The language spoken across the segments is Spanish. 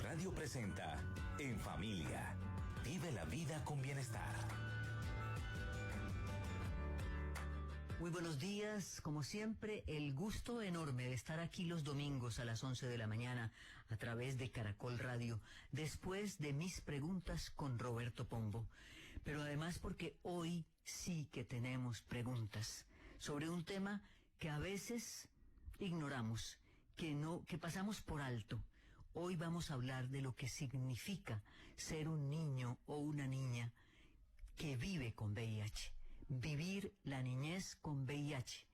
Radio presenta En Familia. Vive la vida con bienestar. Muy buenos días, como siempre, el gusto enorme de estar aquí los domingos a las 11 de la mañana a través de Caracol Radio, después de mis preguntas con Roberto Pombo. Pero además porque hoy sí que tenemos preguntas sobre un tema que a veces ignoramos, que pasamos por alto. Hoy vamos a hablar de lo que significa ser un niño o una niña que vive con VIH. Vivir la niñez con VIH.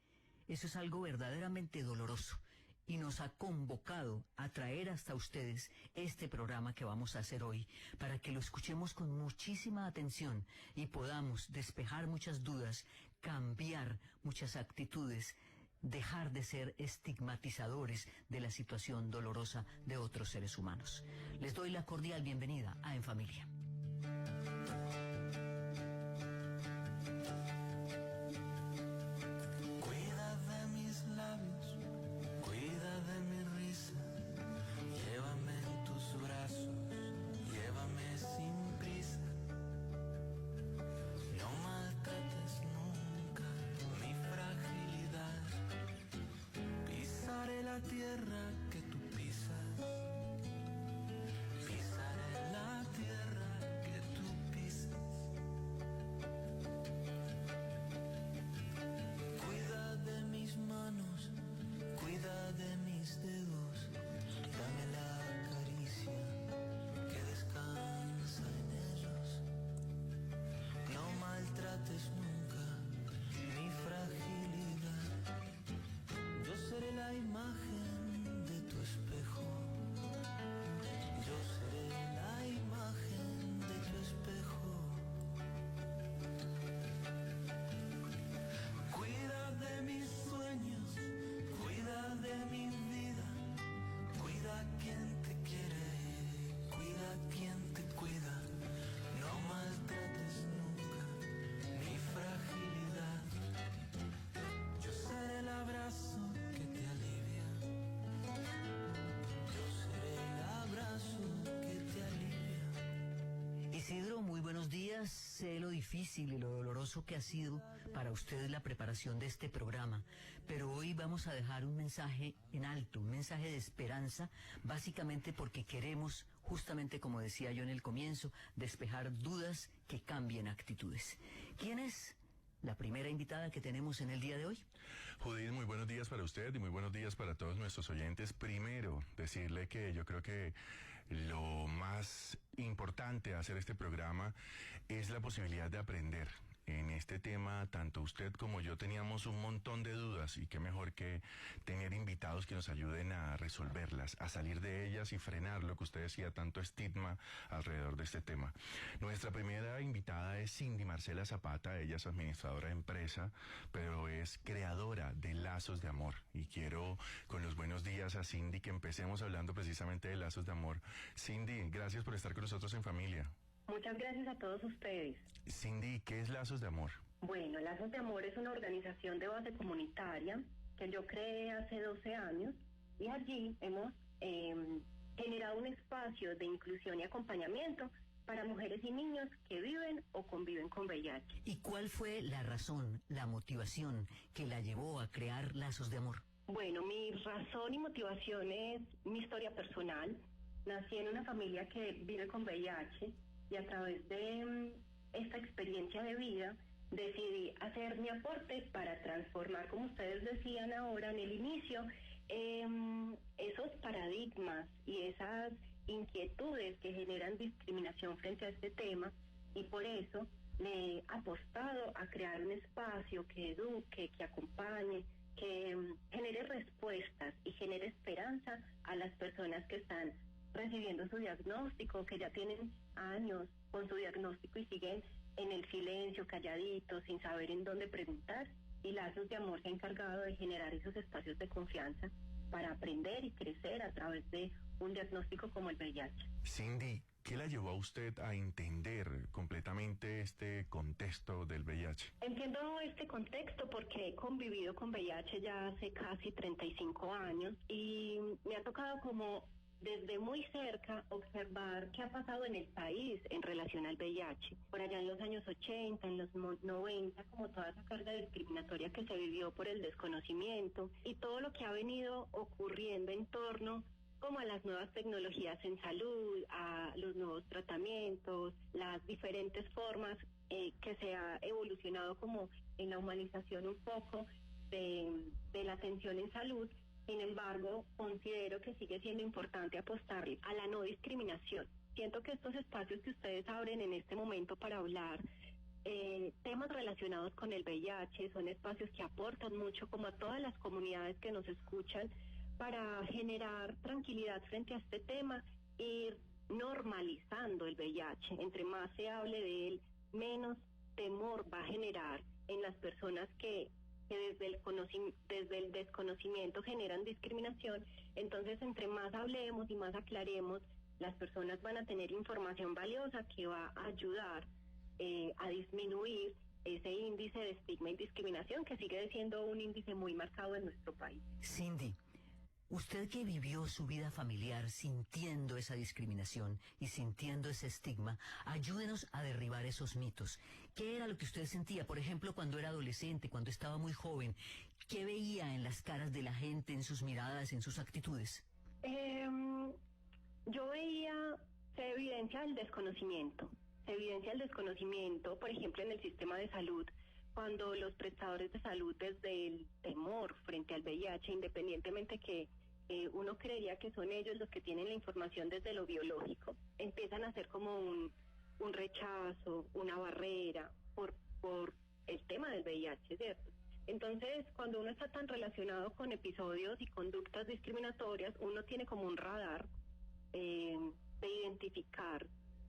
Eso es algo verdaderamente doloroso y nos ha convocado a traer hasta ustedes este programa que vamos a hacer hoy para que lo escuchemos con muchísima atención y podamos despejar muchas dudas, cambiar muchas actitudes, dejar de ser estigmatizadores de la situación dolorosa de otros seres humanos. Les doy la cordial bienvenida a En Familia. Cuida de mi risa, llévame en tus brazos, llévame sin prisa. No maltrates nunca mi fragilidad. Pisaré la tierra que tú pisas, pisaré la tierra que tú pisas. Cuida de mis manos, cuida de mis dedos, dame la caricia que descansa en ellos. No maltrates nunca mi fragilidad. Yo seré la imagen de tu espejo. Yo seré la imagen de tu espejo. Cuida de mis sueños, cuida de mi vida, cuida a quien te quiere, cuida a quien te cuida. No maltrates nunca mi fragilidad. Yo seré el abrazo que te alivia. Yo seré el abrazo que te alivia. Isidro, muy buenos días. Sé lo difícil y lo doloroso que ha sido para ustedes la preparación de este programa, pero hoy vamos a dejar un mensaje en alto, un mensaje de esperanza, básicamente porque queremos, justamente como decía yo en el comienzo, despejar dudas que cambien actitudes. ¿Quién es la primera invitada que tenemos en el día de hoy? Judith, muy buenos días para usted y muy buenos días para todos nuestros oyentes. Primero, decirle que yo creo que lo más importante de hacer este programa es la posibilidad de aprender. En este tema, tanto usted como yo teníamos un montón de dudas y qué mejor que tener invitados que nos ayuden a resolverlas, a salir de ellas y frenar lo que usted decía, tanto estigma alrededor de este tema. Nuestra primera invitada es Cindy Marcela Zapata. Ella es administradora de empresa, pero es creadora de Lazos de Amor. Y quiero, con los buenos días a Cindy, que empecemos hablando precisamente de Lazos de Amor. Cindy, gracias por estar con nosotros en Familia. Muchas gracias a todos ustedes. Cindy, ¿qué es Lazos de Amor? Bueno, Lazos de Amor es una organización de base comunitaria que yo creé hace 12 años y allí hemos generado un espacio de inclusión y acompañamiento para mujeres y niños que viven o conviven con VIH. ¿Y cuál fue la razón, la motivación que la llevó a crear Lazos de Amor? Bueno, mi razón y motivación es mi historia personal. Nací en una familia que vive con VIH. Y a través de esta experiencia de vida decidí hacer mi aporte para transformar, como ustedes decían ahora en el inicio, esos paradigmas y esas inquietudes que generan discriminación frente a este tema, y por eso le he apostado a crear un espacio que eduque, que acompañe, que genere respuestas y genere esperanza a las personas que están recibiendo su diagnóstico, que ya tienen años con su diagnóstico y siguen en el silencio, calladitos, sin saber en dónde preguntar. Y Lazos de Amor se ha encargado de generar esos espacios de confianza para aprender y crecer a través de un diagnóstico como el VIH. Cindy, ¿qué la llevó a usted a entender completamente este contexto del VIH? Entiendo este contexto porque he convivido con VIH ya hace casi 35 años y me ha tocado como desde muy cerca observar qué ha pasado en el país en relación al VIH. Por allá en los años 80, en los 90, como toda esa carga discriminatoria que se vivió por el desconocimiento y todo lo que ha venido ocurriendo en torno como a las nuevas tecnologías en salud, a los nuevos tratamientos, las diferentes formas que se ha evolucionado como en la humanización un poco de la atención en salud. Sin embargo, considero que sigue siendo importante apostar a la no discriminación. Siento que estos espacios que ustedes abren en este momento para hablar temas relacionados con el VIH son espacios que aportan mucho como a todas las comunidades que nos escuchan para generar tranquilidad frente a este tema, ir normalizando el VIH. Entre más se hable de él, menos temor va a generar en las personas que desde el desconocimiento generan discriminación. Entonces, entre más hablemos y más aclaremos, las personas van a tener información valiosa que va a ayudar a disminuir ese índice de estigma y discriminación que sigue siendo un índice muy marcado en nuestro país. Cindy, usted que vivió su vida familiar sintiendo esa discriminación y sintiendo ese estigma, ayúdenos a derribar esos mitos. ¿Qué era lo que usted sentía, por ejemplo, cuando era adolescente, cuando estaba muy joven? ¿Qué veía en las caras de la gente, en sus miradas, en sus actitudes? Yo veía, se evidencia el desconocimiento. Se evidencia el desconocimiento, por ejemplo, en el sistema de salud, cuando los prestadores de salud, desde el temor frente al VIH, independientemente que uno creería que son ellos los que tienen la información desde lo biológico, empiezan a hacer como un rechazo, una barrera por el tema del VIH, ¿cierto? Entonces, cuando uno está tan relacionado con episodios y conductas discriminatorias, uno tiene como un radar de identificar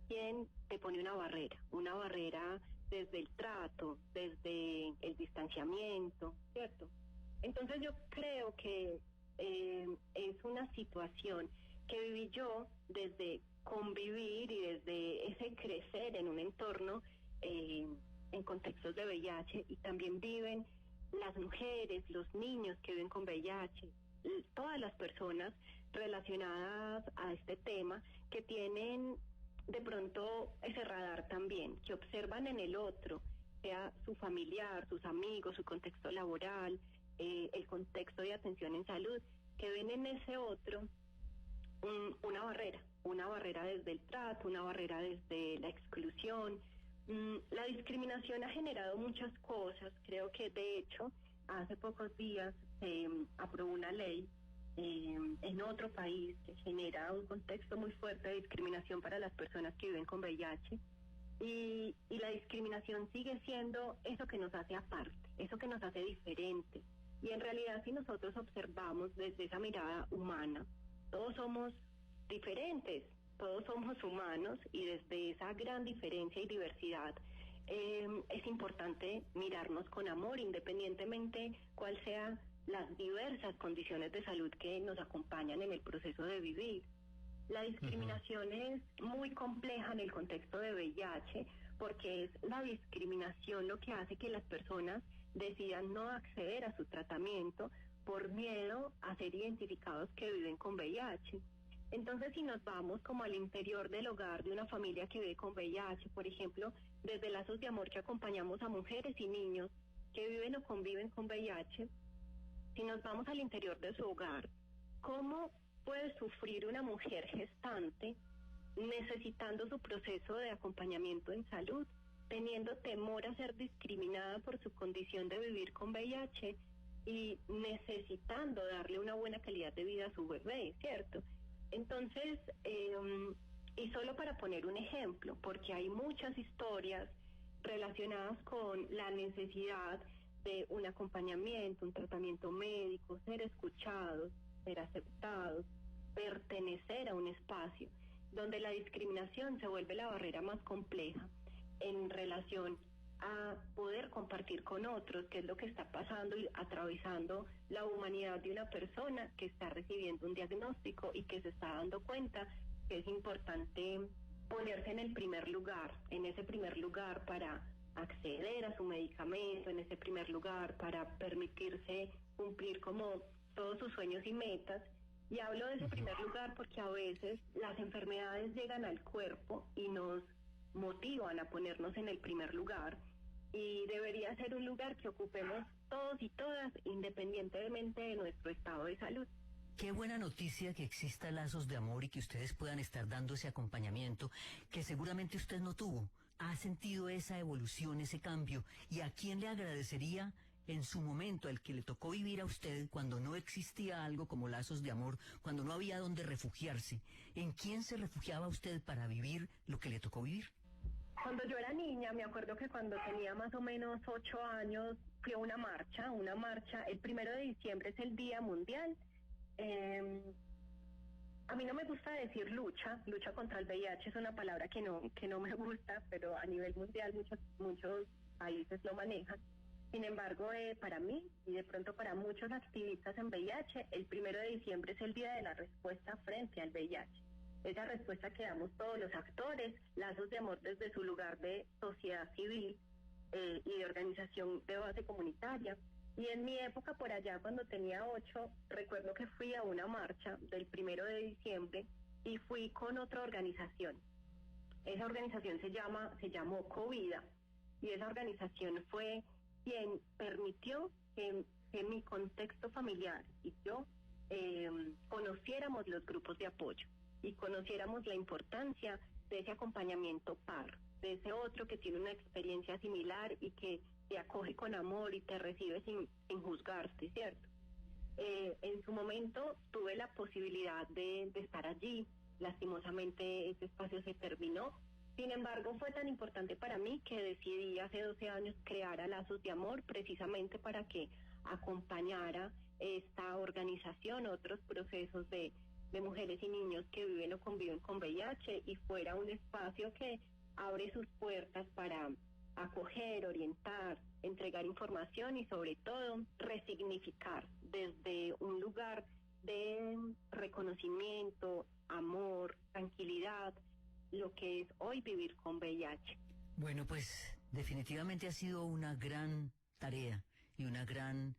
quién te pone una barrera desde el trato, desde el distanciamiento, ¿cierto? Entonces yo creo que es una situación que viví yo desde convivir y desde ese crecer en un entorno en contextos de VIH, y también viven las mujeres, los niños que viven con VIH, todas las personas relacionadas a este tema que tienen de pronto ese radar también, que observan en el otro, sea su familiar, sus amigos, su contexto laboral, el contexto de atención en salud, que ven en ese otro una barrera desde el trato, una barrera desde la exclusión. La discriminación ha generado muchas cosas. Creo que de hecho hace pocos días se aprobó una ley en otro país que genera un contexto muy fuerte de discriminación para las personas que viven con VIH, y la discriminación sigue siendo eso que nos hace aparte, eso que nos hace diferentes. Y en realidad, si nosotros observamos desde esa mirada humana, todos somos diferentes, todos somos humanos, y desde esa gran diferencia y diversidad es importante mirarnos con amor, independientemente cuál sea las diversas condiciones de salud que nos acompañan en el proceso de vivir. La discriminación es muy compleja en el contexto de VIH, porque es la discriminación lo que hace que las personas decidan no acceder a su tratamiento por miedo a ser identificados que viven con VIH. Entonces, si nos vamos como al interior del hogar de una familia que vive con VIH, por ejemplo, desde Lazos de Amor, que acompañamos a mujeres y niños que viven o conviven con VIH, si nos vamos al interior de su hogar, ¿cómo puede sufrir una mujer gestante necesitando su proceso de acompañamiento en salud, teniendo temor a ser discriminada por su condición de vivir con VIH y necesitando darle una buena calidad de vida a su bebé, ¿cierto? Entonces, y solo para poner un ejemplo, porque hay muchas historias relacionadas con la necesidad de un acompañamiento, un tratamiento médico, ser escuchados, ser aceptados, pertenecer a un espacio, donde la discriminación se vuelve la barrera más compleja en relación a poder compartir con otros qué es lo que está pasando y atravesando la humanidad de una persona que está recibiendo un diagnóstico y que se está dando cuenta que es importante ponerse en el primer lugar, en ese primer lugar para acceder a su medicamento, en ese primer lugar para permitirse cumplir como todos sus sueños y metas, Y hablo de ese primer lugar porque a veces las enfermedades llegan al cuerpo y nos motivan a ponernos en el primer lugar, y debería ser un lugar que ocupemos todos y todas independientemente de nuestro estado de salud. Qué buena noticia que exista lazos de amor y que ustedes puedan estar dando ese acompañamiento que seguramente usted no tuvo. ¿Ha sentido esa evolución, ese cambio? ¿Y a quién le agradecería en su momento, al que le tocó vivir a usted cuando no existía algo como lazos de amor, cuando no había dónde refugiarse? ¿En quién se refugiaba usted para vivir lo que le tocó vivir? Cuando yo era niña, me acuerdo que cuando tenía más o menos 8 años, fui a una marcha, el 1 de diciembre es el Día Mundial. A mí no me gusta decir lucha contra el VIH es una palabra que no me gusta, pero a nivel mundial muchos países lo manejan. Sin embargo, para mí y de pronto para muchos activistas en VIH, el 1 de diciembre es el día de la respuesta frente al VIH. Esa respuesta que damos todos los actores, lazos de amor desde su lugar de sociedad civil y de organización de base comunitaria. Y en mi época, por allá, cuando tenía 8, recuerdo que fui a una marcha del 1 de diciembre y fui con otra organización. Esa organización se llamó Covida, y esa organización fue quien permitió que mi contexto familiar y yo conociéramos los grupos de apoyo y conociéramos la importancia de ese acompañamiento par, de ese otro que tiene una experiencia similar y que te acoge con amor y te recibe sin juzgarte, ¿cierto? En su momento tuve la posibilidad de estar allí. Lastimosamente ese espacio se terminó. Sin embargo, fue tan importante para mí que decidí hace 12 años crear a Lazos de Amor, precisamente para que acompañara esta organización otros procesos de mujeres y niños que viven o conviven con VIH, y fuera un espacio que abre sus puertas para acoger, orientar, entregar información y sobre todo resignificar desde un lugar de reconocimiento, amor, tranquilidad, lo que es hoy vivir con VIH. Bueno, pues definitivamente ha sido una gran tarea y una gran,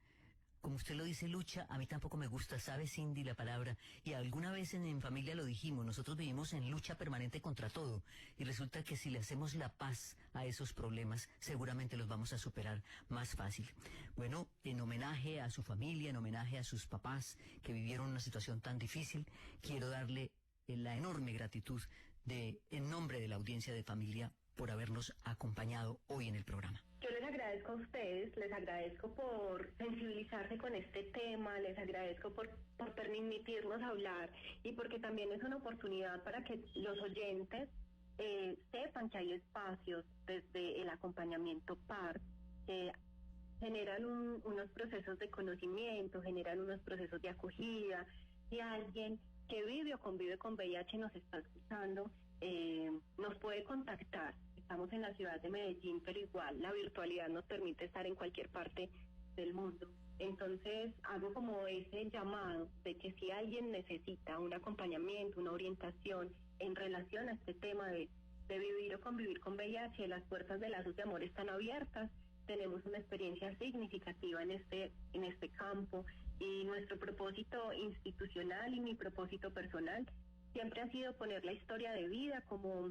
como usted lo dice, lucha. A mí tampoco me gusta, sabe, Cindy, la palabra, y alguna vez en familia lo dijimos, nosotros vivimos en lucha permanente contra todo, y resulta que si le hacemos la paz a esos problemas, seguramente los vamos a superar más fácil. Bueno, en homenaje a su familia, en homenaje a sus papás que vivieron una situación tan difícil, quiero darle la enorme gratitud en nombre de la audiencia de Familia por habernos acompañado hoy en el programa. Yo les agradezco a ustedes, les agradezco por sensibilizarse con este tema, les agradezco por permitirnos hablar, y porque también es una oportunidad para que los oyentes sepan que hay espacios desde el acompañamiento PAR que generan unos procesos de conocimiento, generan unos procesos de acogida. Si alguien que vive o convive con VIH nos está escuchando, nos puede contactar. Estamos en la ciudad de Medellín, pero igual la virtualidad nos permite estar en cualquier parte del mundo. Entonces hago como ese llamado de que si alguien necesita un acompañamiento, una orientación en relación a este tema de vivir o convivir con VIH, las puertas de Lazos de Amor están abiertas. Tenemos una experiencia significativa en este campo, y nuestro propósito institucional y mi propósito personal siempre ha sido poner la historia de vida como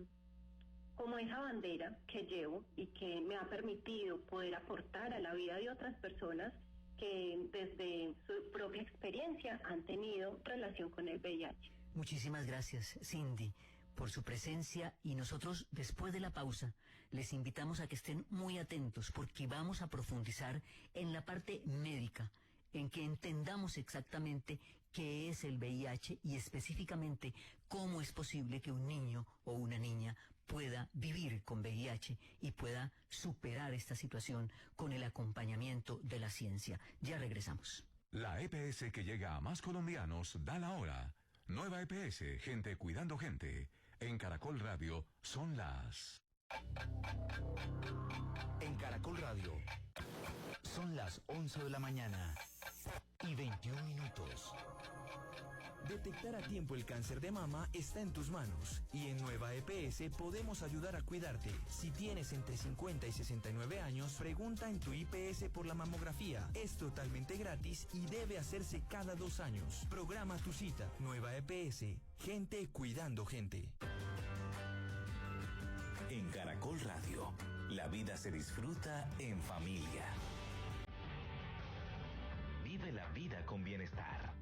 esa bandera que llevo y que me ha permitido poder aportar a la vida de otras personas que desde su propia experiencia han tenido relación con el VIH. Muchísimas gracias, Cindy, por su presencia, y nosotros después de la pausa les invitamos a que estén muy atentos porque vamos a profundizar en la parte médica, en que entendamos exactamente qué es el VIH y específicamente cómo es posible que un niño o una niña pueda vivir con VIH y pueda superar esta situación con el acompañamiento de la ciencia. Ya regresamos. La EPS que llega a más colombianos da la hora. Nueva EPS, gente cuidando gente. En Caracol Radio son las... En Caracol Radio son las 11 de la mañana y 21 minutos. Detectar a tiempo el cáncer de mama está en tus manos y en Nueva EPS podemos ayudar a cuidarte. Si tienes entre 50 y 69 años, pregunta en tu IPS por la mamografía. Es totalmente gratis y debe hacerse cada 2 años. Programa tu cita. Nueva EPS. Gente cuidando gente. En Caracol Radio, la vida se disfruta en familia. Vive la vida con bienestar.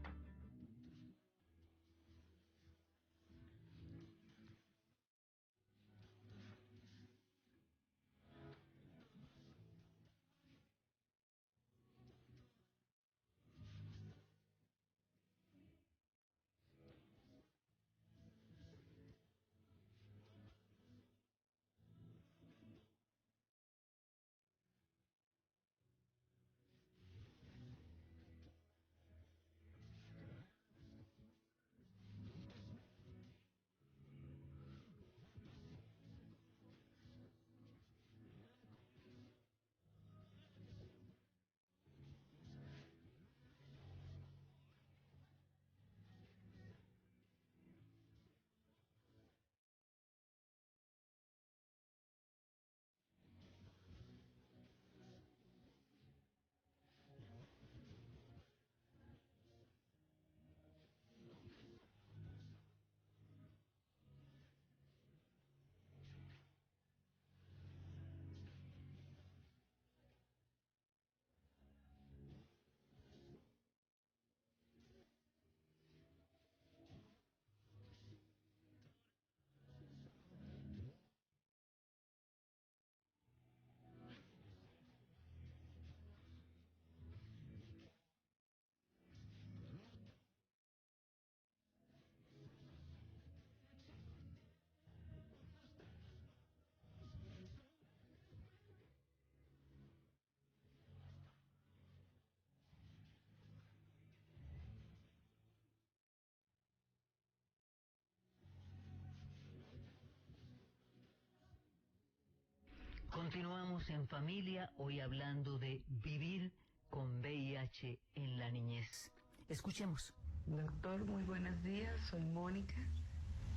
Continuamos en familia, hoy hablando de vivir con VIH en la niñez. Escuchemos. Doctor, muy buenos días, soy Mónica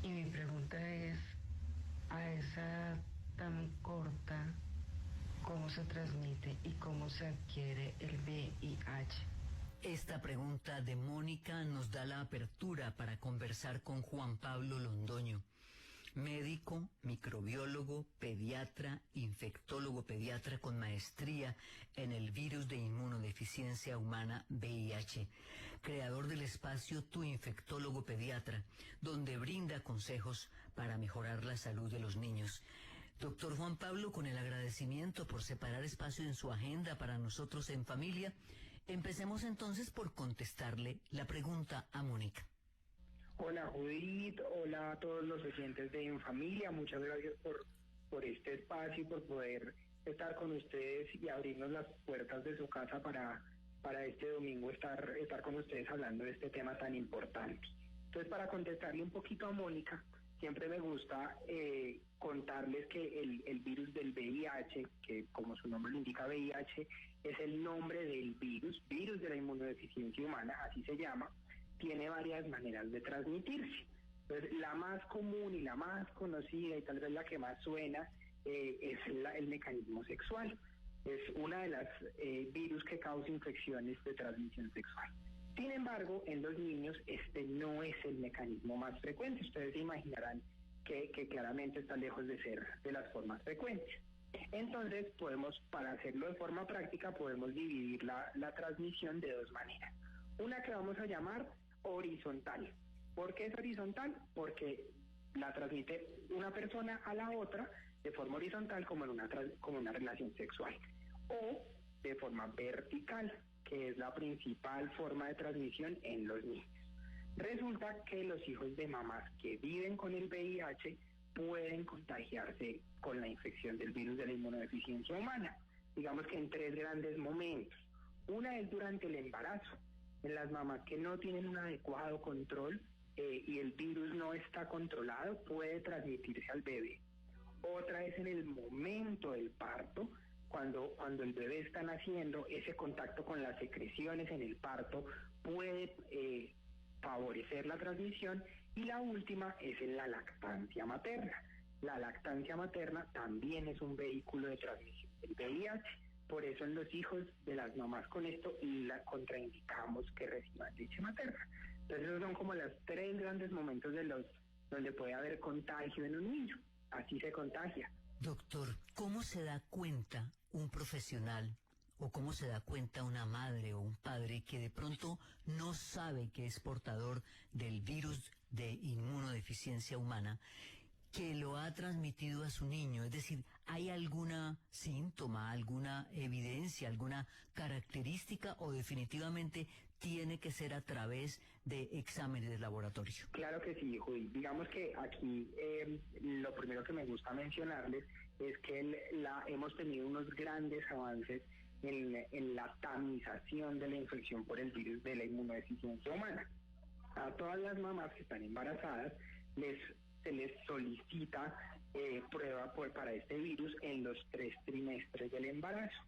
y mi pregunta es, a esa edad tan corta, ¿cómo se transmite y cómo se adquiere el VIH? Esta pregunta de Mónica nos da la apertura para conversar con Juan Pablo Londoño, médico, microbiólogo, pediatra, infectólogo pediatra con maestría en el virus de inmunodeficiencia humana VIH, creador del espacio Tu Infectólogo Pediatra, donde brinda consejos para mejorar la salud de los niños. Doctor Juan Pablo, con el agradecimiento por separar espacio en su agenda para nosotros en familia, empecemos entonces por contestarle la pregunta a Mónica. Hola Judith, hola a todos los oyentes de En Familia, muchas gracias por este espacio y por poder estar con ustedes y abrirnos las puertas de su casa para este domingo estar con ustedes hablando de este tema tan importante. Entonces, para contestarle un poquito a Mónica, siempre me gusta contarles que el virus del VIH, que como su nombre lo indica, VIH, es el nombre del virus de la inmunodeficiencia humana, así se llama, tiene varias maneras de transmitirse. Entonces, la más común y la más conocida y tal vez la que más suena es el mecanismo sexual. Es una de las virus que causa infecciones de transmisión sexual. Sin embargo, en los niños este no es el mecanismo más frecuente. Ustedes se imaginarán que claramente está lejos de ser de las formas frecuentes. Entonces, para hacerlo de forma práctica, podemos dividir la transmisión de dos maneras. Una que vamos a llamar horizontal. ¿Por qué es horizontal? Porque la transmite una persona a la otra de forma horizontal como una relación sexual. O de forma vertical, que es la principal forma de transmisión en los niños. Resulta que los hijos de mamás que viven con el VIH pueden contagiarse con la infección del virus de la inmunodeficiencia humana. Digamos que en 3 grandes momentos. Una es durante el embarazo, en las mamás que no tienen un adecuado control y el virus no está controlado, puede transmitirse al bebé. Otra es en el momento del parto, cuando el bebé está naciendo, ese contacto con las secreciones en el parto puede favorecer la transmisión, y la última es en la lactancia materna. La lactancia materna también es un vehículo de transmisión del VIH, por eso en los hijos de las mamás con esto la contraindicamos que reciban leche materna. Entonces esos son como los 3 grandes momentos donde puede haber contagio en un niño. Así se contagia. Doctor, ¿cómo se da cuenta un profesional o cómo se da cuenta una madre o un padre que de pronto no sabe que es portador del virus de inmunodeficiencia humana, que lo ha transmitido a su niño? Es decir, ¿hay alguna síntoma, alguna evidencia, alguna característica, o definitivamente tiene que ser a través de exámenes de laboratorio? Claro que sí, Judy. Digamos que aquí lo primero que me gusta mencionarles es que hemos tenido unos grandes avances en la tamización de la infección por el virus de la inmunodeficiencia humana. A todas las mamás que están embarazadas se les solicita prueba para este virus en los 3 trimestres del embarazo.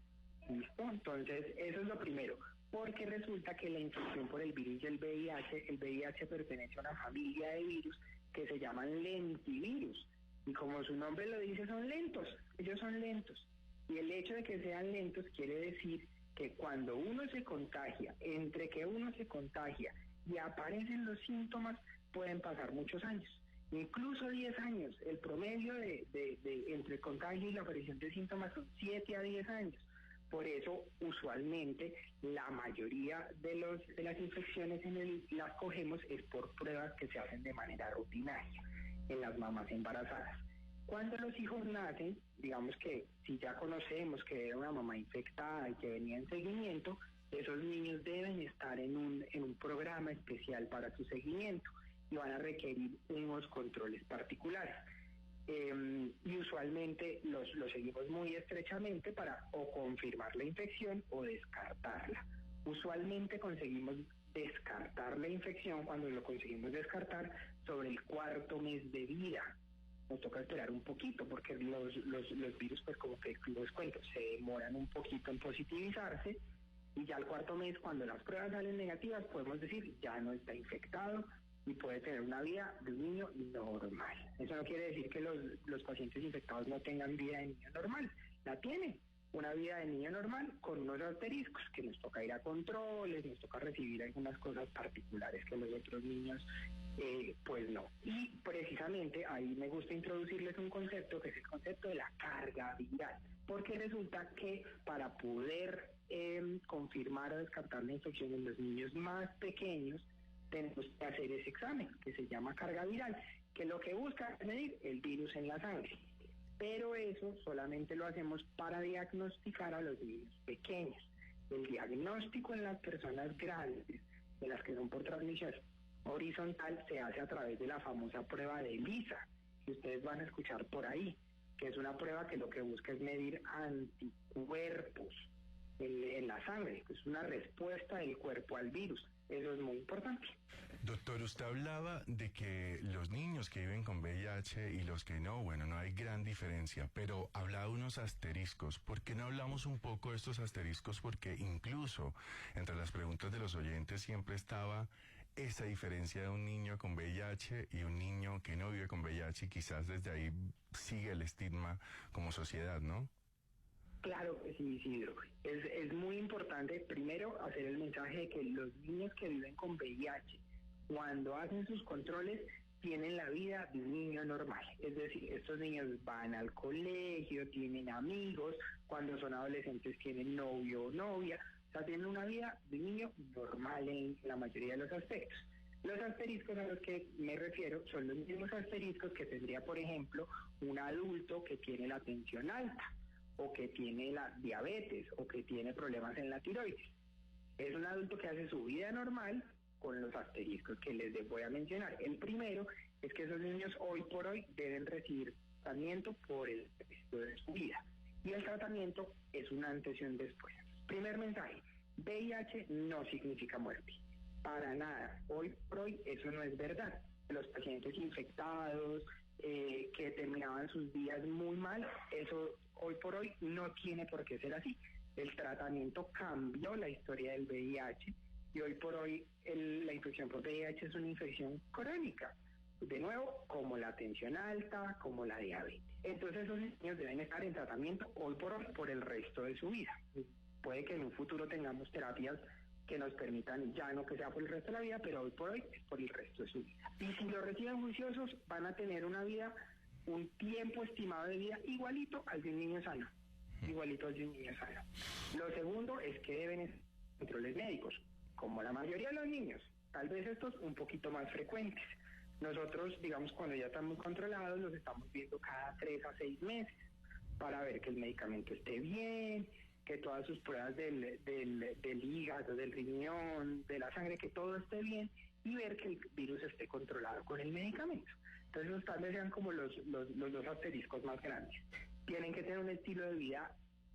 ¿Listo? Entonces, eso es lo primero, porque resulta que la infección por el virus del VIH, el VIH pertenece a una familia de virus que se llaman lentivirus, y como su nombre lo dice, son lentos, ellos son lentos, y el hecho de que sean lentos quiere decir que cuando uno se contagia, entre que uno se contagia y aparecen los síntomas, pueden pasar muchos años. Incluso 10 años, el promedio de entre el contagio y la aparición de síntomas son 7 a 10 años. Por eso, usualmente, la mayoría de las infecciones las cogemos es por pruebas que se hacen de manera rutinaria en las mamás embarazadas. Cuando los hijos nacen, digamos que si ya conocemos que era una mamá infectada y que venía en seguimiento, esos niños deben estar en un programa especial para su seguimiento y van a requerir unos controles particulares. Y usualmente los seguimos muy estrechamente para o confirmar la infección o descartarla. Usualmente conseguimos descartar la infección, cuando lo conseguimos descartar, sobre el 4º mes de vida. Nos toca esperar un poquito porque los virus, pues como que les cuento, se demoran un poquito en positivizarse, y ya al 4º mes, cuando las pruebas salen negativas, podemos decir ya no está infectado y puede tener una vida de un niño normal. Eso no quiere decir que los pacientes infectados no tengan vida de niño normal, la tienen, una vida de niño normal con unos asteriscos, que nos toca ir a controles, nos toca recibir algunas cosas particulares que los otros niños pues no. Y precisamente ahí me gusta introducirles un concepto, que es el concepto de la carga viral, porque resulta que para poder confirmar o descartar la infección en los niños más pequeños, tenemos que hacer ese examen que se llama carga viral, que lo que busca es medir el virus en la sangre. Pero eso solamente lo hacemos para diagnosticar a los niños pequeños. El diagnóstico en las personas grandes, de las que son por transmisión horizontal, se hace a través de la famosa prueba de ELISA, que ustedes van a escuchar por ahí, que es una prueba que lo que busca es medir anticuerpos en la sangre, que es una respuesta del cuerpo al virus. Eso es muy importante. Doctor, usted hablaba de que los niños que viven con VIH y los que no, bueno, no hay gran diferencia, pero hablaba de unos asteriscos. ¿Por qué no hablamos un poco de estos asteriscos? Porque incluso entre las preguntas de los oyentes siempre estaba esa diferencia de un niño con VIH y un niño que no vive con VIH, y quizás desde ahí sigue el estigma como sociedad, ¿no? Claro que sí, Isidro. Es muy importante, primero, hacer el mensaje de que los niños que viven con VIH, cuando hacen sus controles, tienen la vida de un niño normal. Es decir, estos niños van al colegio, tienen amigos, cuando son adolescentes tienen novio o novia, o sea, tienen una vida de un niño normal en la mayoría de los aspectos. Los asteriscos a los que me refiero son los mismos asteriscos que tendría, por ejemplo, un adulto que tiene la tensión alta, o que tiene la diabetes, o que tiene problemas en la tiroides. Es un adulto que hace su vida normal con los asteriscos que les voy a mencionar. El primero es que esos niños hoy por hoy deben recibir tratamiento por el resto de su vida. Y el tratamiento es un antes y un después. Primer mensaje: VIH no significa muerte. Para nada. Hoy por hoy eso no es verdad. Los pacientes infectados que terminaban sus días muy mal, eso hoy por hoy no tiene por qué ser así. El tratamiento cambió la historia del VIH y hoy por hoy la infección por VIH es una infección crónica, de nuevo, como la tensión alta, como la diabetes. Entonces esos niños deben estar en tratamiento hoy por hoy por el resto de su vida. Puede que en un futuro tengamos terapias que nos permitan ya no que sea por el resto de la vida, pero hoy por hoy es por el resto de su vida. Y si lo reciben juiciosos, van a tener una vida, un tiempo estimado de vida igualito al de un niño sano. Igualito al de un niño sano. Lo segundo es que deben estar controles médicos, como la mayoría de los niños, tal vez estos un poquito más frecuentes. Nosotros, digamos, cuando ya están muy controlados, los estamos viendo cada 3 a 6 meses para ver que el medicamento esté bien, que todas sus pruebas del hígado, del riñón, de la sangre, que todo esté bien y ver que el virus esté controlado con el medicamento. Entonces, tal vez sean como los dos asteriscos más grandes. Tienen que tener un estilo de vida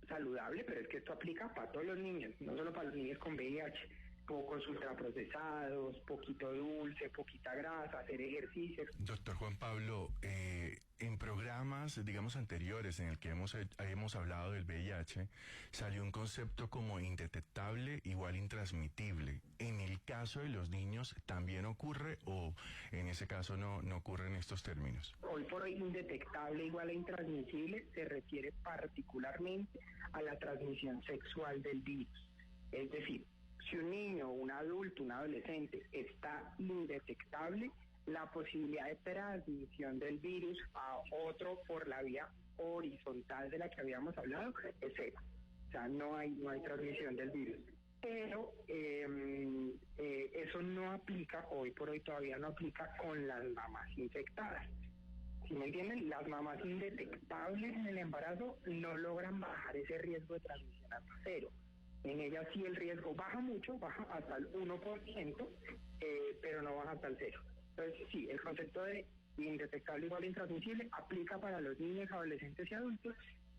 saludable, pero es que esto aplica para todos los niños, no solo para los niños con VIH. Pocos ultraprocesados, poquito dulce, poquita grasa, hacer ejercicios. Doctor Juan Pablo, en programas, digamos, anteriores en el que hemos hablado del VIH, salió un concepto como indetectable igual intransmitible. ¿En el caso de los niños también ocurre o en ese caso no ocurren estos términos? Hoy por hoy indetectable igual a intransmisible se refiere particularmente a la transmisión sexual del virus. Es decir, si un niño, un adulto, un adolescente está indetectable, la posibilidad de transmisión del virus a otro por la vía horizontal de la que habíamos hablado es cero. O sea, no hay transmisión del virus. Pero eso no aplica, hoy por hoy todavía no aplica con las mamás infectadas. ¿Sí me entienden? Las mamás indetectables en el embarazo no logran bajar ese riesgo de transmisión hasta cero. En ellas sí el riesgo baja mucho, baja hasta el 1%, pero no baja hasta el 0%. Entonces sí, el concepto de indetectable igual a intransmisible aplica para los niños, adolescentes y adultos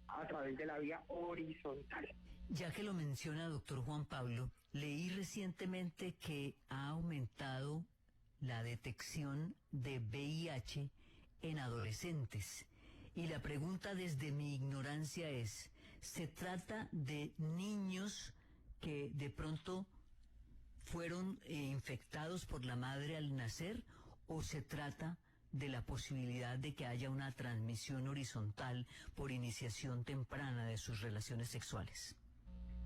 a través de la vía horizontal. Ya que lo menciona doctor Juan Pablo, leí recientemente que ha aumentado la detección de VIH en adolescentes. Y la pregunta desde mi ignorancia es, ¿se trata de niños que de pronto fueron infectados por la madre al nacer o se trata de la posibilidad de que haya una transmisión horizontal por iniciación temprana de sus relaciones sexuales?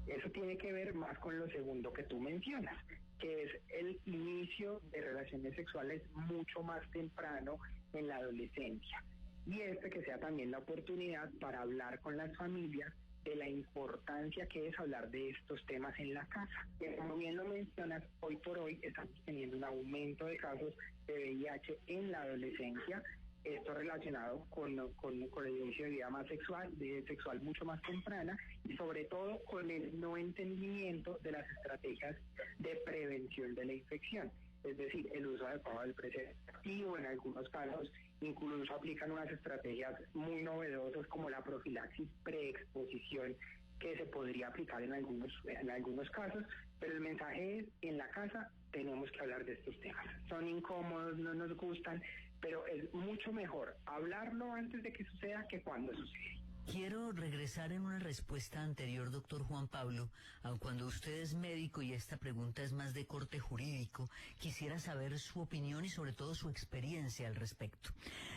Eso tiene que ver más con lo segundo que tú mencionas, que es el inicio de relaciones sexuales mucho más temprano en la adolescencia. Y que sea también la oportunidad para hablar con las familias de la importancia que es hablar de estos temas en la casa. Y como bien lo mencionas, hoy por hoy estamos teniendo un aumento de casos de VIH en la adolescencia, esto relacionado con el inicio de vida más sexual mucho más temprana y sobre todo con el no entendimiento de las estrategias de prevención de la infección. Es decir, el uso adecuado del preservativo, en algunos casos incluso aplican unas estrategias muy novedosas como la profilaxis preexposición que se podría aplicar en algunos casos, pero el mensaje es, en la casa tenemos que hablar de estos temas. Son incómodos, no nos gustan, pero es mucho mejor hablarlo antes de que suceda que cuando sucede. Quiero regresar en una respuesta anterior, doctor Juan Pablo, aun cuando usted es médico y esta pregunta es más de corte jurídico, quisiera saber su opinión y sobre todo su experiencia al respecto.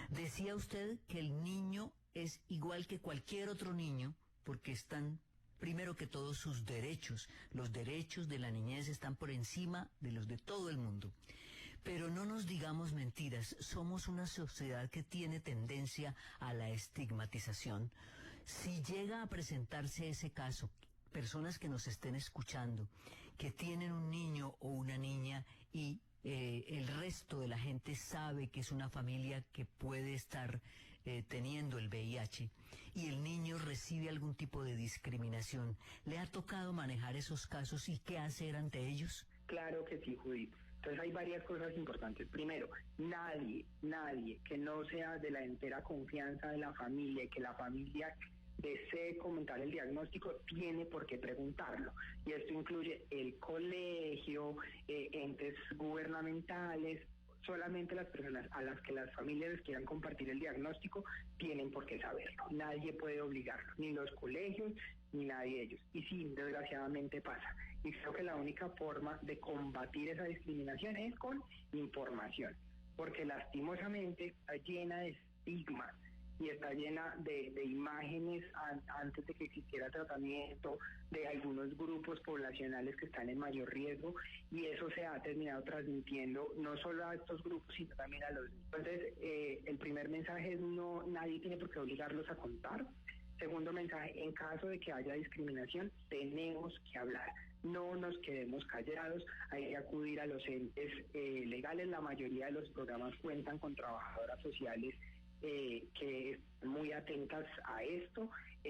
Decía usted que el niño es igual que cualquier otro niño porque están, primero que todo, sus derechos. Los derechos de la niñez están por encima de los de todo el mundo. Pero no nos digamos mentiras, somos una sociedad que tiene tendencia a la estigmatización. Si llega a presentarse ese caso, personas que nos estén escuchando, que tienen un niño o una niña y el resto de la gente sabe que es una familia que puede estar teniendo el VIH y el niño recibe algún tipo de discriminación, ¿le ha tocado manejar esos casos y qué hacer ante ellos? Claro que sí, Judith. Entonces hay varias cosas importantes. Primero, nadie que no sea de la entera confianza de la familia y que la familia desee comentar el diagnóstico tiene por qué preguntarlo. Y esto incluye el colegio, entes gubernamentales. Solamente las personas a las que las familias quieran compartir el diagnóstico tienen por qué saberlo. Nadie puede obligarlo, ni los colegios, ni nadie de ellos. Y sí, desgraciadamente pasa. Y creo que la única forma de combatir esa discriminación es con información, porque lastimosamente está llena de estigma y está llena de imágenes antes de que existiera tratamiento, de algunos grupos poblacionales que están en mayor riesgo, y eso se ha terminado transmitiendo no solo a estos grupos, sino también a los niños. Entonces, el primer mensaje es nadie tiene por qué obligarlos a contar. Segundo mensaje, en caso de que haya discriminación, tenemos que hablar. No nos quedemos callados, hay que acudir a los entes legales. La mayoría de los programas cuentan con trabajadoras sociales que están muy atentas a esto.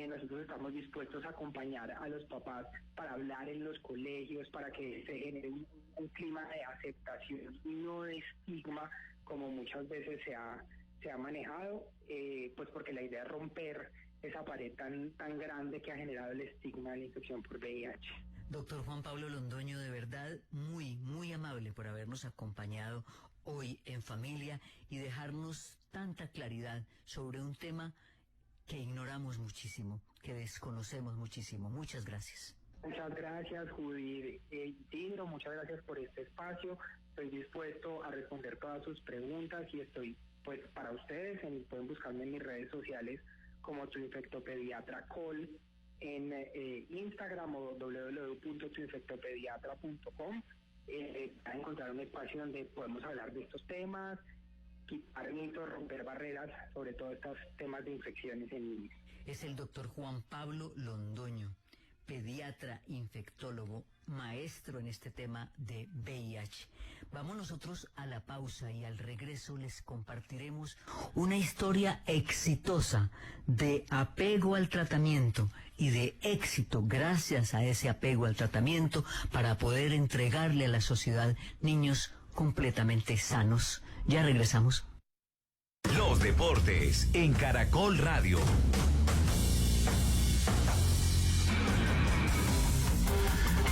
Nosotros estamos dispuestos a acompañar a los papás para hablar en los colegios, para que se genere un clima de aceptación y no de estigma, como muchas veces se ha manejado, pues porque la idea es romper esa pared tan grande que ha generado el estigma de la infección por VIH. Doctor Juan Pablo Londoño, de verdad muy, muy amable por habernos acompañado hoy en familia y dejarnos tanta claridad sobre un tema que ignoramos muchísimo, que desconocemos muchísimo. Muchas gracias. Muchas gracias, Judith Isidro, muchas gracias por este espacio. Estoy dispuesto a responder todas sus preguntas y estoy, pues, para ustedes, pueden buscarme en mis redes sociales como Tu Infectopediatra Col, en Instagram o www.tuinfectopediatra.com. A encontrar un espacio donde podemos hablar de estos temas, quitar mitos, romper barreras, sobre todo estos temas de infecciones en niños. Es el doctor Juan Pablo Londoño, pediatra, infectólogo, maestro en este tema de VIH. Vamos nosotros a la pausa y al regreso les compartiremos una historia exitosa de apego al tratamiento y de éxito gracias a ese apego al tratamiento para poder entregarle a la sociedad niños completamente sanos. Ya regresamos. Los deportes en Caracol Radio.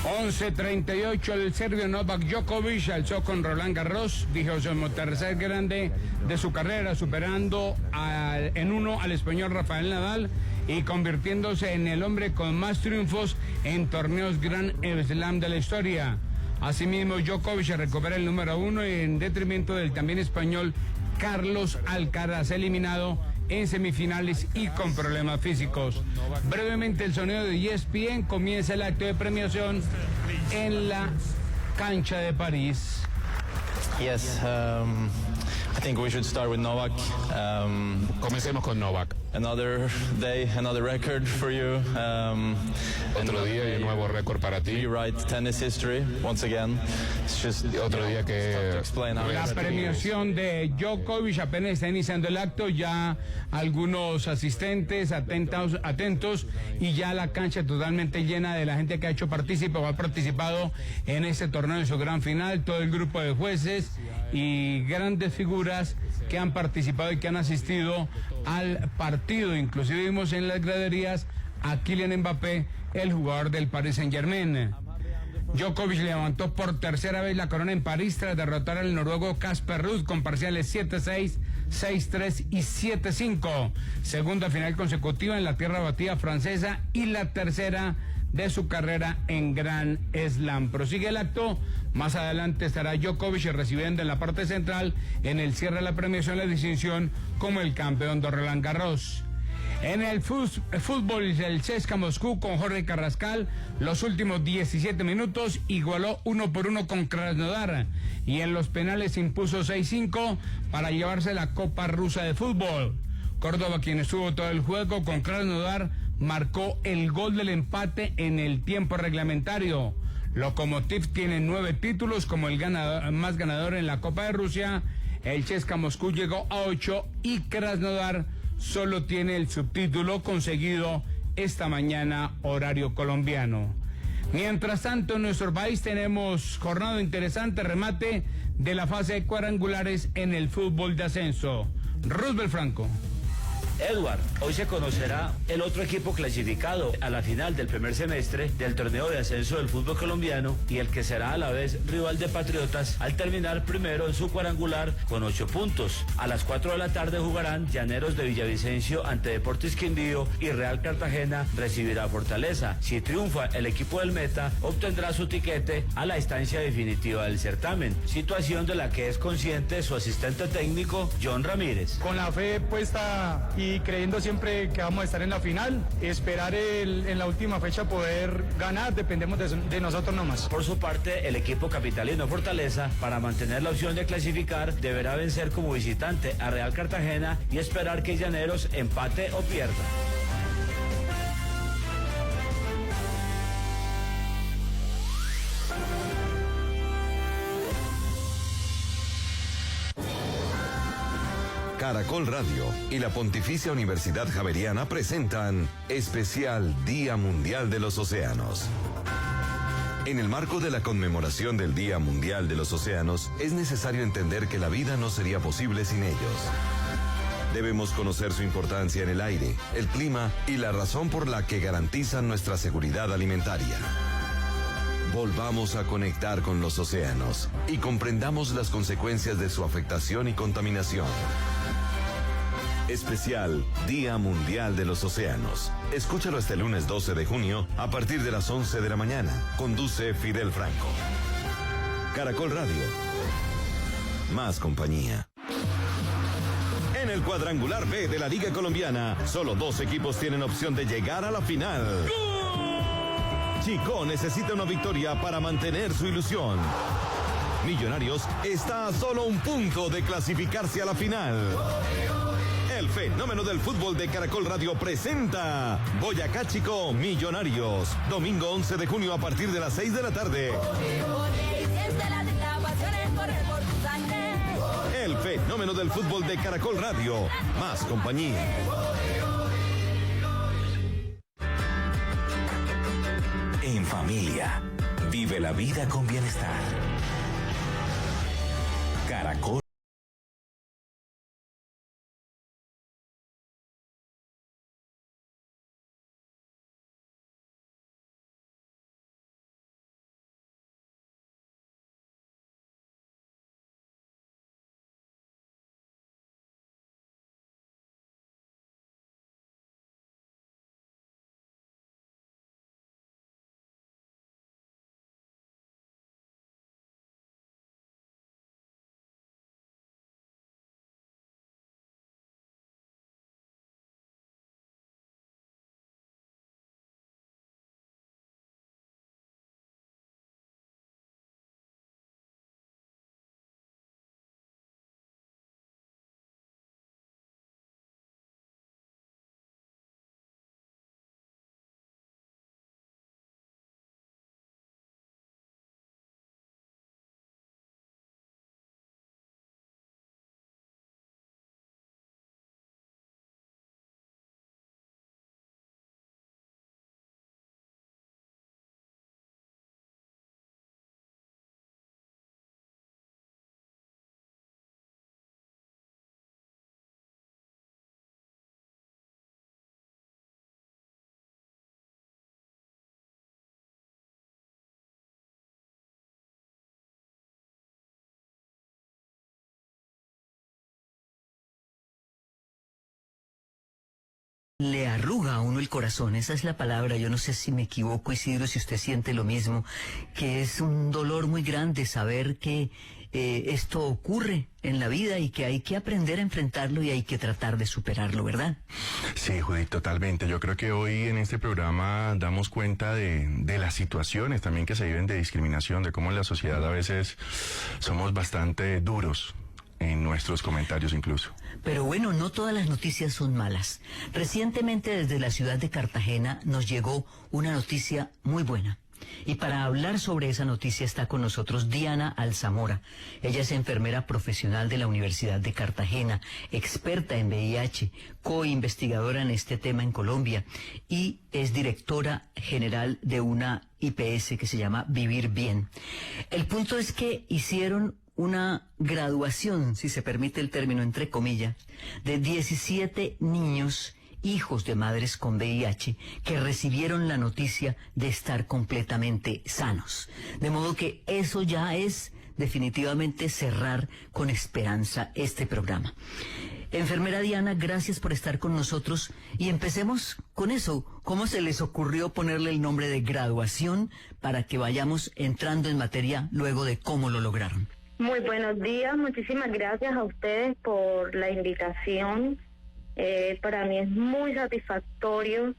11:38, el serbio Novak Djokovic alzó con Roland Garros, dijo tercer grande de su carrera, superando en uno al español Rafael Nadal y convirtiéndose en el hombre con más triunfos en torneos Grand Slam de la historia. Asimismo, Djokovic recupera el número 1 en detrimento del también español Carlos Alcaraz, eliminado en semifinales y con problemas físicos. Brevemente, el sonido de ESPN, comienza el acto de premiación en la cancha de París. Yes, I think we should start with Novak. Comencemos con Novak. Another day, another record for you. Otro día y un nuevo récord para ti. You write tennis history once again. It's just otro día que la premiación de Djokovic apenas está iniciando el acto, ya algunos asistentes atentos y ya la cancha totalmente llena de la gente que ha hecho partícipe o ha participado en este torneo en su gran final, todo el grupo de jueces y grandes figuras que han participado y que han asistido al partido. Inclusive vimos en las graderías a Kylian Mbappé, el jugador del Paris Saint-Germain. Djokovic levantó por tercera vez la corona en París tras derrotar al noruego Casper Ruud con parciales 7-6, 6-3 y 7-5. Segunda final consecutiva en la tierra batida francesa y la tercera de su carrera en Grand Slam. Prosigue el acto. Más adelante estará Djokovic recibiendo en la parte central, en el cierre de la premiación, la distinción como el campeón de Roland Garros. En el fútbol, el CSKA Moscú con Jorge Carrascal, los últimos 17 minutos igualó 1-1 con Krasnodar y en los penales impuso 6-5 para llevarse la Copa Rusa de Fútbol. Córdoba, quien estuvo todo el juego con Krasnodar, marcó el gol del empate en el tiempo reglamentario. Lokomotiv tiene 9 títulos como el más ganador en la Copa de Rusia. El CSKA Moscú llegó a 8 y Krasnodar solo tiene el subtítulo conseguido esta mañana, horario colombiano. Mientras tanto, en nuestro país tenemos jornada interesante, remate de la fase de cuadrangulares en el fútbol de ascenso. Roosevelt Franco. Edward, hoy se conocerá el otro equipo clasificado a la final del primer semestre del torneo de ascenso del fútbol colombiano y el que será a la vez rival de Patriotas al terminar primero en su cuadrangular con 8 puntos. A las 4 de la tarde jugarán Llaneros de Villavicencio ante Deportes Quindío y Real Cartagena recibirá Fortaleza. Si triunfa el equipo del Meta, obtendrá su tiquete a la instancia definitiva del certamen, situación de la que es consciente su asistente técnico John Ramírez. Con la fe puesta y creyendo siempre que vamos a estar en la final, esperar en la última fecha poder ganar, dependemos de nosotros nomás. Por su parte, el equipo capitalino Fortaleza, para mantener la opción de clasificar, deberá vencer como visitante a Real Cartagena y esperar que Llaneros empate o pierda. Caracol Radio y la Pontificia Universidad Javeriana presentan Especial Día Mundial de los Océanos. En el marco de la conmemoración del Día Mundial de los Océanos, es necesario entender que la vida no sería posible sin ellos. Debemos conocer su importancia en el aire, el clima y la razón por la que garantizan nuestra seguridad alimentaria. Volvamos a conectar con los océanos y comprendamos las consecuencias de su afectación y contaminación. Especial Día Mundial de los Océanos. Escúchalo este lunes 12 de junio a partir de las 11 de la mañana. Conduce Fidel Franco. Caracol Radio. Más compañía. En el cuadrangular B de la Liga Colombiana, solo 2 equipos tienen opción de llegar a la final. Chico necesita una victoria para mantener su ilusión. Millonarios está a solo un punto de clasificarse a la final. El fenómeno del fútbol de Caracol Radio presenta Boyacá Chico Millonarios. Domingo 11 de junio a partir de las 6 de la tarde. El fenómeno del fútbol de Caracol Radio. Más compañía. En familia, vive la vida con bienestar. Caracol. Le arruga a uno el corazón, esa es la palabra, yo no sé si me equivoco, Isidro, si usted siente lo mismo, que es un dolor muy grande saber que esto ocurre en la vida y que hay que aprender a enfrentarlo y hay que tratar de superarlo, ¿verdad? Sí, Judith, totalmente. Yo creo que hoy en este programa damos cuenta de las situaciones también que se viven de discriminación, de cómo en la sociedad a veces somos bastante duros en nuestros comentarios incluso. Pero bueno, no todas las noticias son malas. Recientemente desde la ciudad de Cartagena nos llegó una noticia muy buena. Y para hablar sobre esa noticia está con nosotros Diana Alzamora. Ella es enfermera profesional de la Universidad de Cartagena, experta en VIH, co-investigadora en este tema en Colombia y es directora general de una IPS que se llama Vivir Bien. El punto es que hicieron una graduación, si se permite el término entre comillas, de 17 niños, hijos de madres con VIH, que recibieron la noticia de estar completamente sanos. De modo que eso ya es definitivamente cerrar con esperanza este programa. Enfermera Diana, gracias por estar con nosotros y empecemos con eso. ¿Cómo se les ocurrió ponerle el nombre de graduación para que vayamos entrando en materia luego de cómo lo lograron? Muy buenos días, muchísimas gracias a ustedes por la invitación. Para mí es muy satisfactorio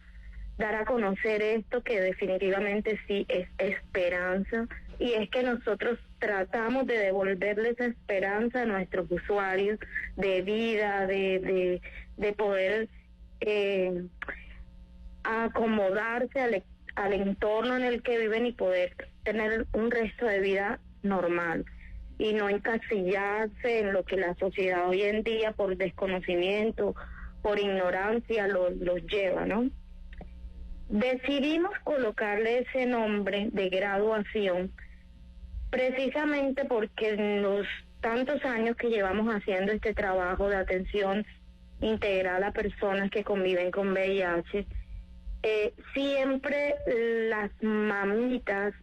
dar a conocer esto, que definitivamente sí es esperanza, y es que nosotros tratamos de devolverle esa esperanza a nuestros usuarios de vida, de poder acomodarse al entorno en el que viven y poder tener un resto de vida normal y no encasillarse en lo que la sociedad hoy en día, por desconocimiento, por ignorancia, los lleva, ¿no? Decidimos colocarle ese nombre de graduación precisamente porque en los tantos años que llevamos haciendo este trabajo de atención integral a personas que conviven con VIH, siempre las mamitas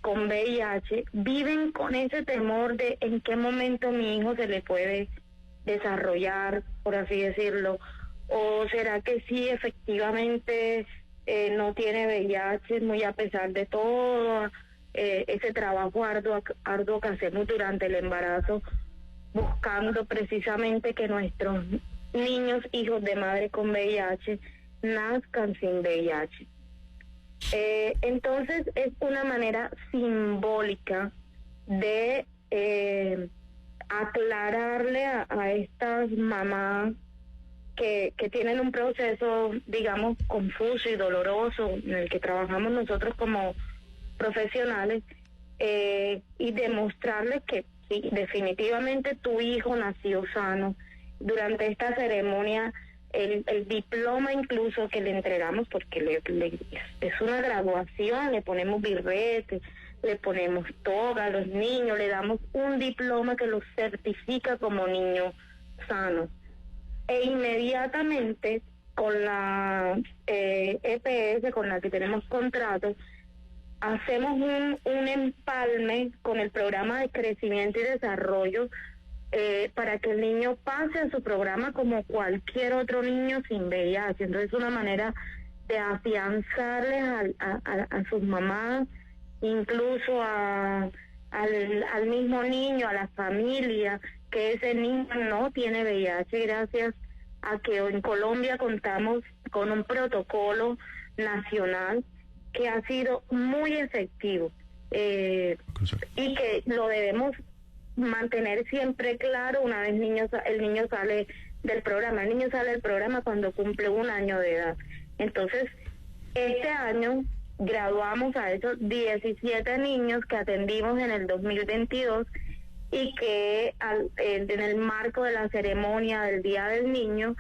con VIH viven con ese temor de en qué momento mi hijo se le puede desarrollar, por así decirlo, o será que sí efectivamente no tiene VIH, muy a pesar de todo ese trabajo arduo que hacemos durante el embarazo, buscando precisamente que nuestros niños, hijos de madre con VIH, nazcan sin VIH. Entonces es una manera simbólica de aclararle a estas mamás que tienen un proceso, digamos, confuso y doloroso, en el que trabajamos nosotros como profesionales, y demostrarles que sí, definitivamente tu hijo nació sano. Durante esta ceremonia, el diploma incluso que le entregamos, porque es una graduación, le ponemos birrete, le ponemos toga a los niños, le damos un diploma que los certifica como niños sanos. E inmediatamente con la EPS, con la que tenemos contratos, hacemos un empalme con el programa de crecimiento y desarrollo para que el niño pase a su programa como cualquier otro niño sin VIH. Entonces es una manera de afianzarles a sus mamás, incluso al mismo niño, a la familia, que ese niño no tiene VIH, gracias a que en Colombia contamos con un protocolo nacional que ha sido muy efectivo y que lo debemos mantener siempre claro una vez el niño sale del programa. El niño sale del programa cuando cumple 1 año de edad. Entonces, este año graduamos a esos 17 niños que atendimos en el 2022 y que en el marco de la ceremonia del Día del Niño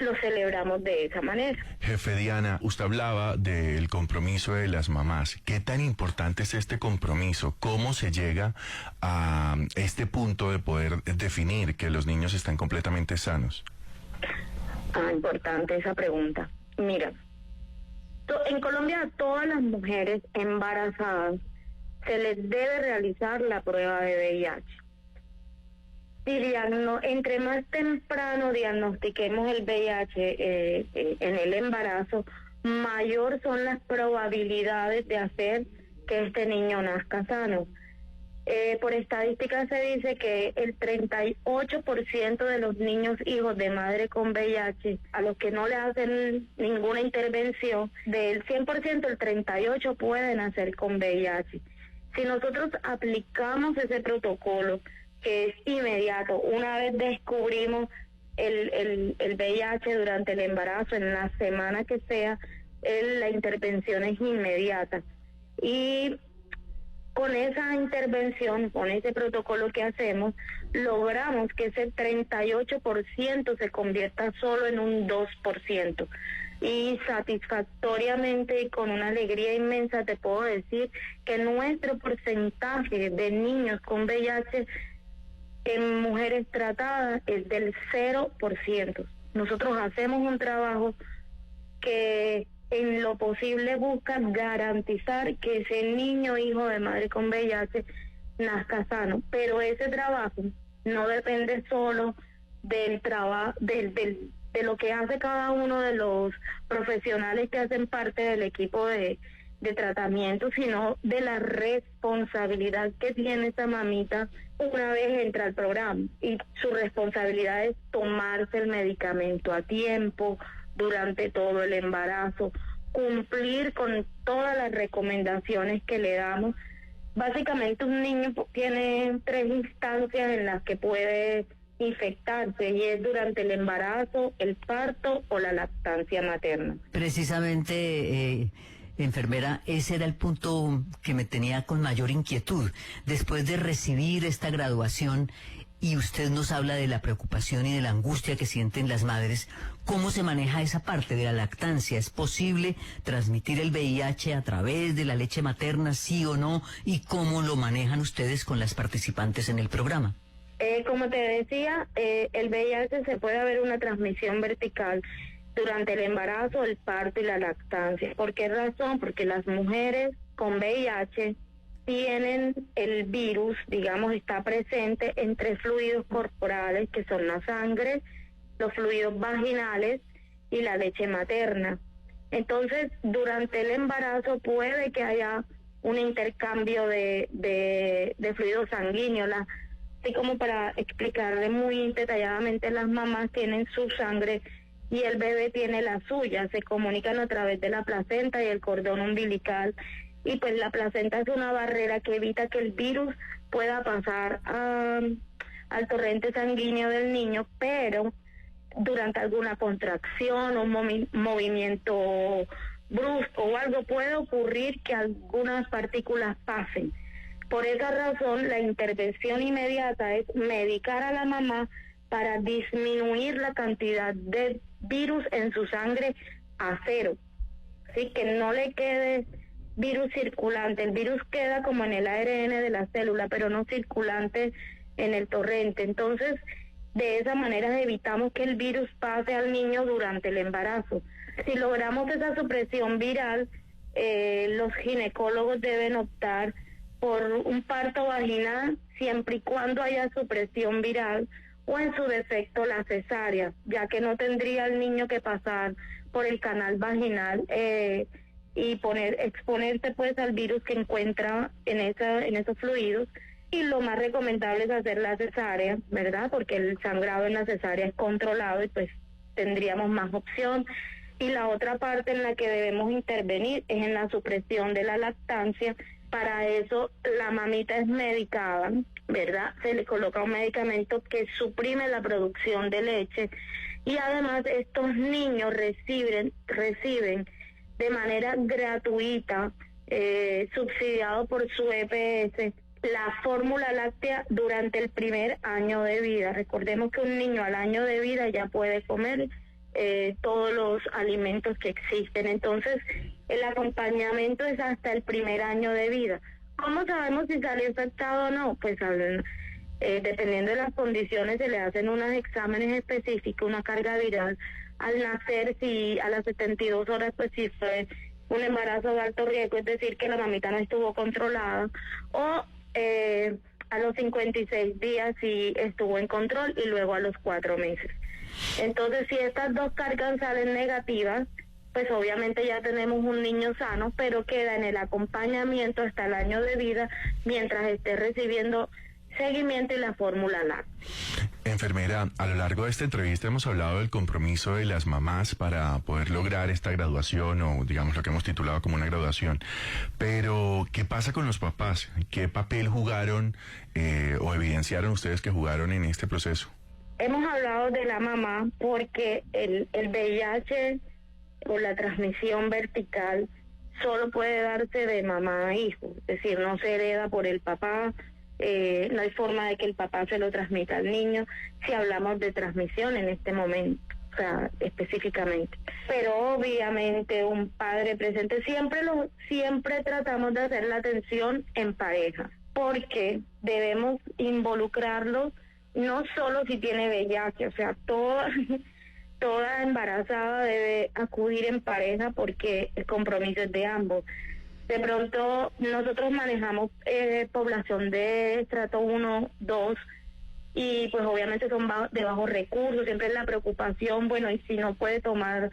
lo celebramos de esa manera. Jefe Diana, usted hablaba del compromiso de las mamás. ¿Qué tan importante es este compromiso? ¿Cómo se llega a este punto de poder definir que los niños están completamente sanos? Importante esa pregunta. Mira, en Colombia a todas las mujeres embarazadas se les debe realizar la prueba de VIH. Entre más temprano diagnostiquemos el VIH en el embarazo, mayor son las probabilidades de hacer que este niño nazca sano. Por estadística se dice que el 38% de los niños hijos de madre con VIH, a los que no le hacen ninguna intervención, del 100% el 38% pueden nacer con VIH. Si nosotros aplicamos ese protocolo, que es inmediato, una vez descubrimos el VIH durante el embarazo, en la semana que sea, la intervención es inmediata. Y con esa intervención, con ese protocolo que hacemos, logramos que ese 38% se convierta solo en un 2%. Y satisfactoriamente y con una alegría inmensa te puedo decir que nuestro porcentaje de niños con VIH en mujeres tratadas es del 0%. Nosotros hacemos un trabajo que en lo posible busca garantizar que ese niño hijo de madre con VIH nazca sano, pero ese trabajo no depende solo del trabajo de lo que hace cada uno de los profesionales que hacen parte del equipo de tratamiento, sino de la responsabilidad que tiene esa mamita una vez entra al programa, y su responsabilidad es tomarse el medicamento a tiempo durante todo el embarazo, cumplir con todas las recomendaciones que le damos. Básicamente un niño tiene 3 instancias en las que puede infectarse, y es durante el embarazo, el parto o la lactancia materna. Precisamente, enfermera, ese era el punto que me tenía con mayor inquietud. Después de recibir esta graduación, y usted nos habla de la preocupación y de la angustia que sienten las madres, ¿cómo se maneja esa parte de la lactancia? ¿Es posible transmitir el VIH a través de la leche materna, sí o no? ¿Y cómo lo manejan ustedes con las participantes en el programa? Como te decía, el VIH se puede haber una transmisión vertical durante el embarazo, el parto y la lactancia. ¿Por qué razón? Porque las mujeres con VIH tienen el virus, digamos, está presente en 3 fluidos corporales, que son la sangre, los fluidos vaginales y la leche materna. Entonces, durante el embarazo puede que haya un intercambio de fluido sanguíneo. Así como para explicarle muy detalladamente, las mamás tienen su sangre y el bebé tiene la suya, se comunican a través de la placenta y el cordón umbilical, y pues la placenta es una barrera que evita que el virus pueda pasar al torrente sanguíneo del niño, pero durante alguna contracción o movimiento brusco o algo puede ocurrir que algunas partículas pasen. Por esa razón, la intervención inmediata es medicar a la mamá para disminuir la cantidad de virus en su sangre a 0, así que no le quede virus circulante. El virus queda como en el ARN de la célula, pero no circulante en el torrente. Entonces, de esa manera evitamos que el virus pase al niño durante el embarazo. Si logramos esa supresión viral, los ginecólogos deben optar por un parto vaginal siempre y cuando haya supresión viral, o en su defecto la cesárea, ya que no tendría el niño que pasar por el canal vaginal y exponerse pues al virus que encuentra en esos fluidos. Y lo más recomendable es hacer la cesárea, ¿verdad? Porque el sangrado en la cesárea es controlado y pues tendríamos más opción. Y la otra parte en la que debemos intervenir es en la supresión de la lactancia. Para eso la mamita es medicada, ¿verdad? Se le coloca un medicamento que suprime la producción de leche, y además estos niños reciben de manera gratuita, subsidiado por su EPS, la fórmula láctea durante el primer año de vida. Recordemos que un niño al año de vida ya puede comer todos los alimentos que existen. Entonces, el acompañamiento es hasta el primer año de vida. ¿Cómo sabemos si salió infectado o no? Pues dependiendo de las condiciones se le hacen unos exámenes específicos, una carga viral. Al nacer, si a las 72 horas, pues si fue un embarazo de alto riesgo, es decir, que la mamita no estuvo controlada, o a los 56 días si estuvo en control, y luego a los 4 meses. Entonces, si estas 2 cargas salen negativas, pues obviamente ya tenemos un niño sano, pero queda en el acompañamiento hasta el año de vida mientras esté recibiendo seguimiento y la fórmula láctea. Enfermera, a lo largo de esta entrevista hemos hablado del compromiso de las mamás para poder lograr esta graduación, o digamos lo que hemos titulado como una graduación. Pero, ¿qué pasa con los papás? ¿Qué papel jugaron o evidenciaron ustedes que jugaron en este proceso? Hemos hablado de la mamá porque el VIH o la transmisión vertical solo puede darse de mamá a hijo, es decir, no se hereda por el papá, no hay forma de que el papá se lo transmita al niño, si hablamos de transmisión en este momento, o sea, específicamente. Pero obviamente un padre presente, siempre tratamos de hacer la atención en pareja, porque debemos involucrarlos, no solo si tiene VIH, o sea, toda embarazada debe acudir en pareja porque el compromiso es de ambos. De pronto nosotros manejamos población de estrato 1, 2 y pues obviamente son de bajos recursos, siempre es la preocupación, bueno, y si no puede tomar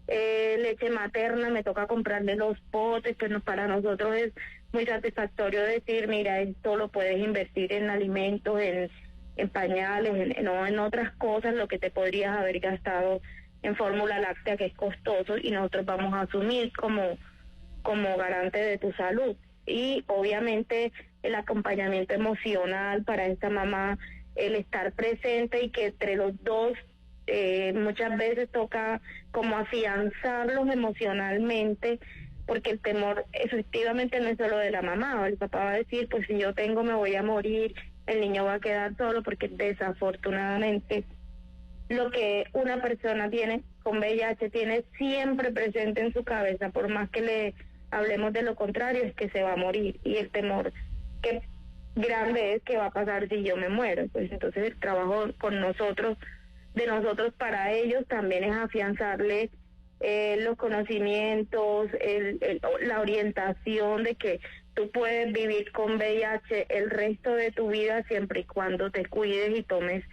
leche materna, me toca comprarle los potes, pues para nosotros es muy satisfactorio decir, mira, esto lo puedes invertir en alimentos, en pañales, no en otras cosas, lo que te podrías haber gastado en fórmula láctea, que es costoso, y nosotros vamos a asumir como garante de tu salud. Y obviamente el acompañamiento emocional para esta mamá, el estar presente y que entre los dos muchas veces toca como afianzarlos emocionalmente, porque el temor efectivamente no es solo de la mamá, el papá va a decir, pues si yo tengo me voy a morir, el niño va a quedar solo, porque desafortunadamente lo que una persona tiene con VIH tiene siempre presente en su cabeza, por más que le hablemos de lo contrario, es que se va a morir, y el temor que grande es que va a pasar si yo me muero. Pues entonces el trabajo con nosotros, de nosotros para ellos, también es afianzarles los conocimientos, la orientación de que tú puedes vivir con VIH el resto de tu vida siempre y cuando te cuides y tomes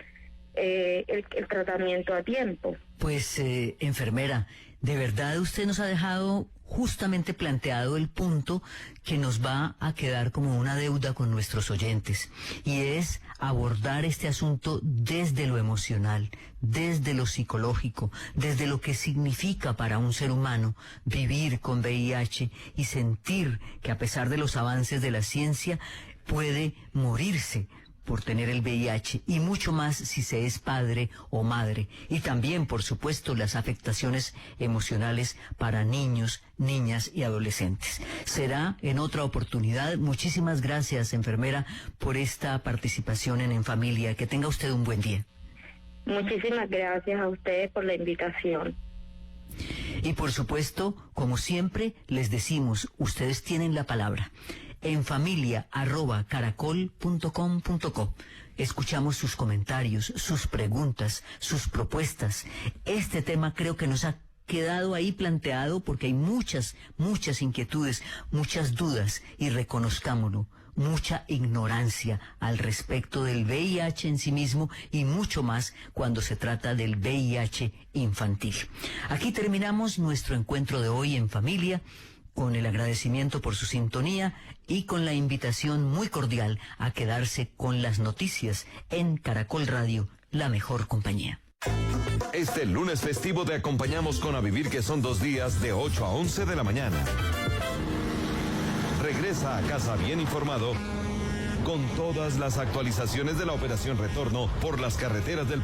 el tratamiento a tiempo. Pues, enfermera, de verdad usted nos ha dejado justamente planteado el punto que nos va a quedar como una deuda con nuestros oyentes, y es abordar este asunto desde lo emocional, desde lo psicológico, desde lo que significa para un ser humano vivir con VIH y sentir que a pesar de los avances de la ciencia puede morirse por tener el VIH, y mucho más si se es padre o madre, y también, por supuesto, las afectaciones emocionales para niños, niñas y adolescentes. Será en otra oportunidad. Muchísimas gracias, enfermera, por esta participación en Familia. Que tenga usted un buen día. Muchísimas gracias a ustedes por la invitación. Y por supuesto, como siempre, les decimos, ustedes tienen la palabra. enfamilia@caracol.com.co. Escuchamos sus comentarios, sus preguntas, sus propuestas. Este tema creo que nos ha quedado ahí planteado porque hay muchas inquietudes, muchas dudas, y reconozcámoslo, mucha ignorancia al respecto del VIH en sí mismo, y mucho más cuando se trata del VIH infantil. Aquí terminamos nuestro encuentro de hoy en Familia, con el agradecimiento por su sintonía y con la invitación muy cordial a quedarse con las noticias en Caracol Radio, la mejor compañía. Este lunes festivo te acompañamos con A Vivir, que son 2 días de 8 a 11 de la mañana. Regresa a casa bien informado con todas las actualizaciones de la Operación Retorno por las carreteras del